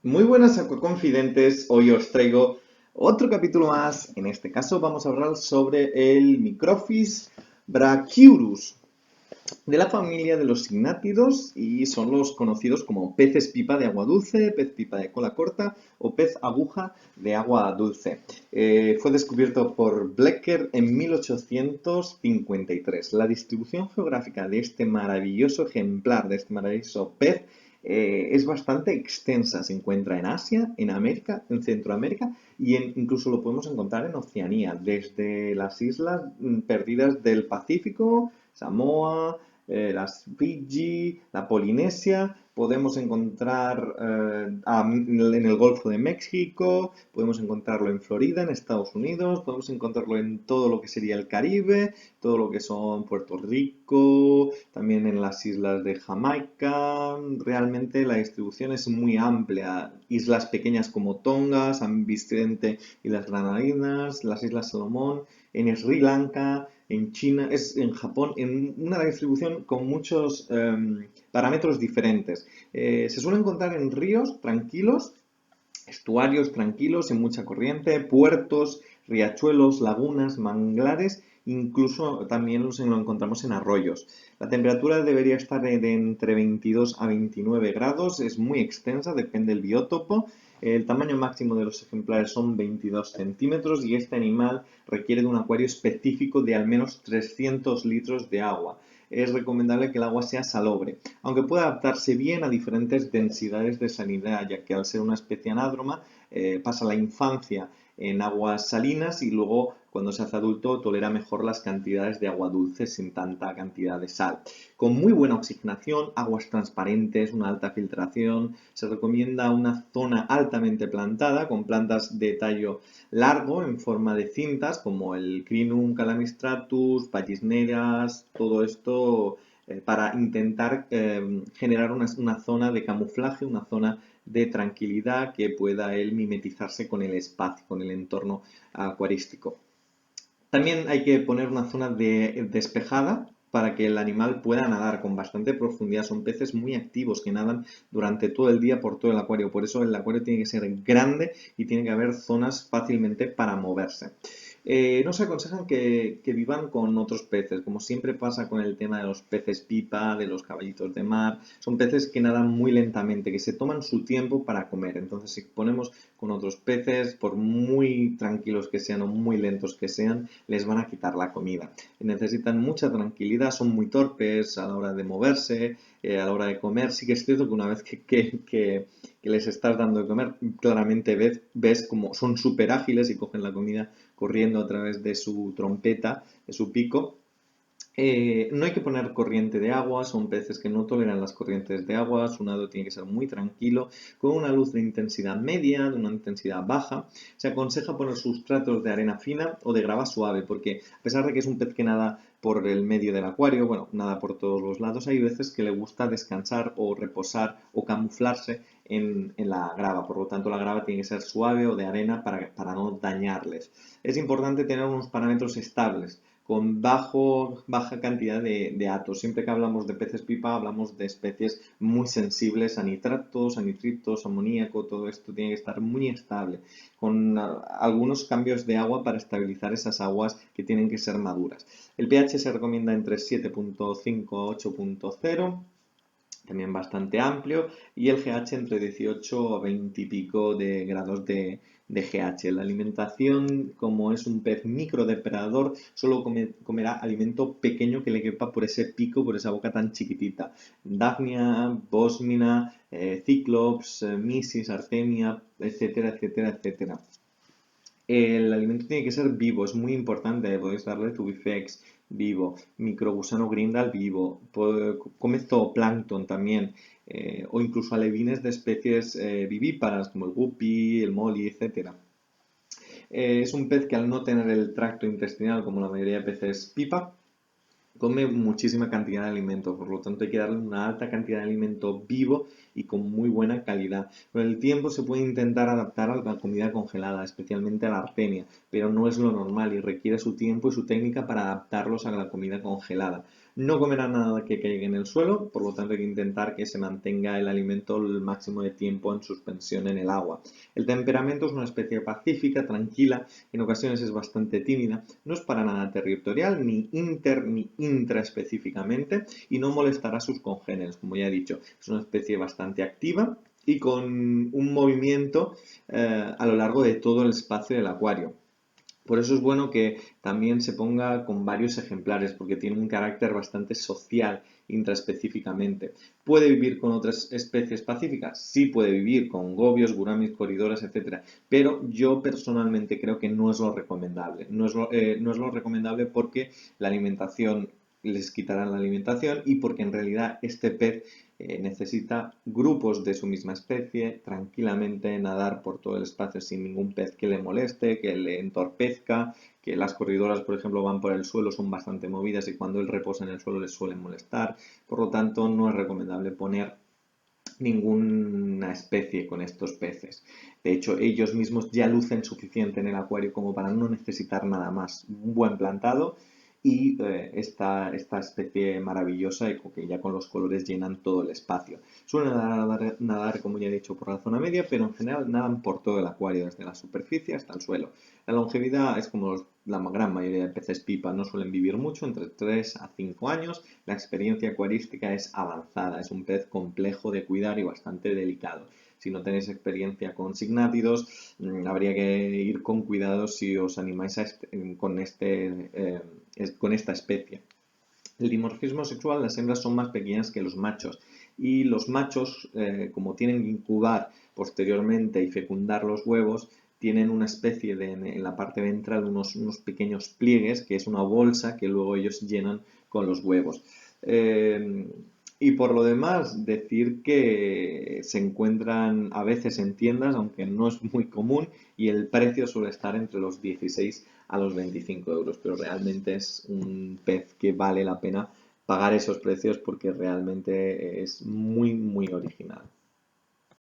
Muy buenas acuaconfidentes, hoy os traigo otro capítulo más. En este caso vamos a hablar sobre el Microphis brachyurus, de la familia de los signátidos y son los conocidos como peces pipa de agua dulce, pez pipa de cola corta o pez aguja de agua dulce. Fue descubierto por Blecker en 1853. La distribución geográfica de este maravilloso ejemplar, de este maravilloso pez, es bastante extensa. Se encuentra en Asia, en América, en Centroamérica y incluso lo podemos encontrar en Oceanía, desde las islas perdidas del Pacífico, Samoa, las Fiji, la Polinesia, podemos encontrar en el Golfo de México, podemos encontrarlo en Florida, en Estados Unidos, podemos encontrarlo en todo lo que sería el Caribe, todo lo que son Puerto Rico, también en las islas de Jamaica. Realmente la distribución es muy amplia. Islas pequeñas como Tonga, San Vicente y las Granadinas, las Islas Salomón, en Sri Lanka, en China, es en Japón, en una distribución con muchos parámetros diferentes. Se suele encontrar en ríos tranquilos, estuarios tranquilos, sin mucha corriente, puertos, riachuelos, lagunas, manglares, incluso también lo encontramos en arroyos. La temperatura debería estar de entre 22 a 29 grados, es muy extensa, depende del biótopo. El tamaño máximo de los ejemplares son 22 centímetros y este animal requiere de un acuario específico de al menos 300 litros de agua. Es recomendable que el agua sea salobre, aunque puede adaptarse bien a diferentes densidades de salinidad, ya que al ser una especie anádroma pasa la infancia en aguas salinas y luego cuando se hace adulto tolera mejor las cantidades de agua dulce sin tanta cantidad de sal. Con muy buena oxigenación, aguas transparentes, una alta filtración, se recomienda una zona altamente plantada con plantas de tallo largo en forma de cintas como el Crinum calamistratus, pallisneras, todo esto para intentar generar una zona de camuflaje, una zona de tranquilidad que pueda él mimetizarse con el espacio, con el entorno acuarístico. También hay que poner una zona despejada para que el animal pueda nadar con bastante profundidad. Son peces muy activos que nadan durante todo el día por todo el acuario. Por eso el acuario tiene que ser grande y tiene que haber zonas fácilmente para moverse. No se aconsejan que vivan con otros peces, como siempre pasa con el tema de los peces pipa, de los caballitos de mar. Son peces que nadan muy lentamente, que se toman su tiempo para comer. Entonces, si ponemos con otros peces, por muy tranquilos que sean o muy lentos que sean, les van a quitar la comida. Necesitan mucha tranquilidad, son muy torpes a la hora de moverse, a la hora de comer. Sí que es cierto que una vez que les estás dando de comer, claramente ves como son súper ágiles y cogen la comida corriendo a través de su trompeta, de su pico. No hay que poner corriente de agua, son peces que no toleran las corrientes de agua, su nado tiene que ser muy tranquilo, con una luz de intensidad media, de una intensidad baja. Se aconseja poner sustratos de arena fina o de grava suave, porque a pesar de que es un pez que nada por el medio del acuario, bueno, nada por todos los lados, hay veces que le gusta descansar o reposar o camuflarse en la grava, por lo tanto la grava tiene que ser suave o de arena para no dañarles. Es importante tener unos parámetros estables, con baja cantidad de atos. Siempre que hablamos de peces pipa, hablamos de especies muy sensibles a nitratos, a nitritos, amoníaco, todo esto tiene que estar muy estable, con algunos cambios de agua para estabilizar esas aguas que tienen que ser maduras. El pH se recomienda entre 7.5 a 8.0, también bastante amplio, y el GH entre 18 a 20 y pico de grados de GH. La alimentación, como es un pez microdepredador, solo comerá alimento pequeño que le quepa por ese pico, por esa boca tan chiquitita. Daphnia, Bosmina, Cyclops, Mysis, Artemia, etcétera, etcétera, etcétera. El alimento tiene que ser vivo, es muy importante. Podéis darle Tubifex vivo, microgusano grindal vivo, come zooplancton también, o incluso alevines de especies vivíparas como el guppy, el molly, etcétera. Es un pez que al no tener el tracto intestinal como la mayoría de peces pipa, come muchísima cantidad de alimento, por lo tanto hay que darle una alta cantidad de alimento vivo y con muy buena calidad. Con el tiempo se puede intentar adaptar a la comida congelada, especialmente a la artemia, pero no es lo normal y requiere su tiempo y su técnica para adaptarlos a la comida congelada. No comerá nada que caiga en el suelo, por lo tanto hay que intentar que se mantenga el alimento el máximo de tiempo en suspensión en el agua. El temperamento es una especie pacífica, tranquila, en ocasiones es bastante tímida, no es para nada territorial, ni inter ni intra específicamente, y no molestará a sus congéneres, como ya he dicho. Es una especie bastante activa y con un movimiento a lo largo de todo el espacio del acuario. Por eso es bueno que también se ponga con varios ejemplares, porque tiene un carácter bastante social intraespecíficamente. ¿Puede vivir con otras especies pacíficas? Sí puede vivir con gobios, guramis, coridoras, etcétera. Pero yo personalmente creo que no es lo recomendable. No es lo recomendable porque la alimentación les quitarán la alimentación y porque en realidad este pez necesita grupos de su misma especie, tranquilamente nadar por todo el espacio sin ningún pez que le moleste, que le entorpezca, que las corredoras, por ejemplo, van por el suelo, son bastante movidas y cuando él reposa en el suelo les suelen molestar. Por lo tanto, no es recomendable poner ninguna especie con estos peces. De hecho, ellos mismos ya lucen suficiente en el acuario como para no necesitar nada más. Un buen plantado y esta especie maravillosa y que ya con los colores llenan todo el espacio. Suelen nadar, como ya he dicho, por la zona media, pero en general nadan por todo el acuario, desde la superficie hasta el suelo. La longevidad es como la gran mayoría de peces pipa, no suelen vivir mucho, entre 3 a 5 años. La experiencia acuarística es avanzada, es un pez complejo de cuidar y bastante delicado. Si no tenéis experiencia con signátidos, habría que ir con cuidado si os animáis con esta especie. El dimorfismo sexual, las hembras son más pequeñas que los machos y los machos, como tienen que incubar posteriormente y fecundar los huevos, tienen una especie de, en la parte ventral, unos pequeños pliegues, que es una bolsa que luego ellos llenan con los huevos. Eh, y por lo demás, decir que se encuentran a veces en tiendas, aunque no es muy común, y el precio suele estar entre los 16 a los 25 euros, pero realmente es un pez que vale la pena pagar esos precios porque realmente es muy, muy original.